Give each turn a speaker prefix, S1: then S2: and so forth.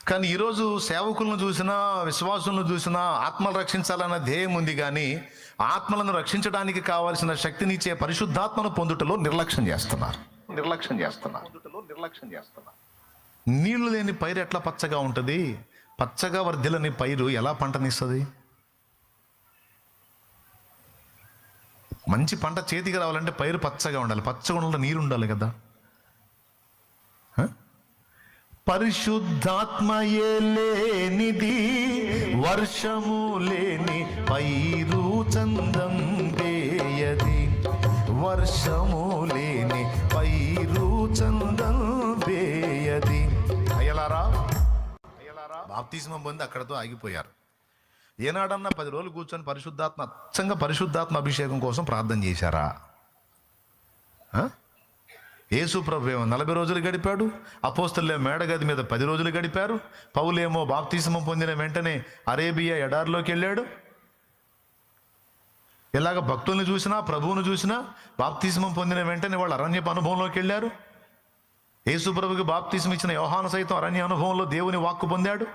S1: కానీ ఈరోజు సేవకులను చూసినా, విశ్వాసులను చూసినా ఆత్మలు రక్షించాలన్న ధ్యేయం ఉంది, కానీ ఆత్మలను రక్షించడానికి కావాల్సిన శక్తినిచ్చే పరిశుద్ధాత్మను పొందుటలో నిర్లక్ష్యం చేస్తున్నారు. నీళ్లు లేని పైరు ఎట్లా పచ్చగా ఉంటుంది? పచ్చగా వర్ధిల్లని పైరు ఎలా పంటనిస్తుంది? మంచి పంట చేతికి రావాలంటే పైరు పచ్చగా ఉండాలి, పచ్చగా ఉండాలి, నీరు ఉండాలి కదా. పరిశుద్ధాత్మయే లేనిది వర్షము లేని పైరు చందం వేయది, వర్షము లేని పైరు చందం వేయది. అయ్యలారా, బాప్తిస్మం పొంది అక్కడతో ఆగిపోయారు. ఏనాడన్నా 10 రోజులు కూర్చొని అచ్చంగా పరిశుద్ధాత్మ అభిషేకం కోసం ప్రార్థన చేశారా? యేసు ప్రభు ఏమో 40 రోజులు గడిపాడు, అపోస్తలులే మేడగది మీద 10 రోజులు గడిపారు, పౌలేమో బాప్తిస్మం పొందిన వెంటనే అరేబియా ఎడారిలోకి వెళ్ళాడు. ఇలాగ భక్తుల్ని చూసినా, ప్రభువును చూసినా బాప్తిస్మం పొందిన వెంటనే వాళ్ళు అరణ్యపు అనుభవంలోకి వెళ్ళారు. యేసు ప్రభుకి బాప్తిస్మం ఇచ్చిన యోహాను సైతం అరణ్య అనుభవంలో దేవుని వాక్కు పొందాడు.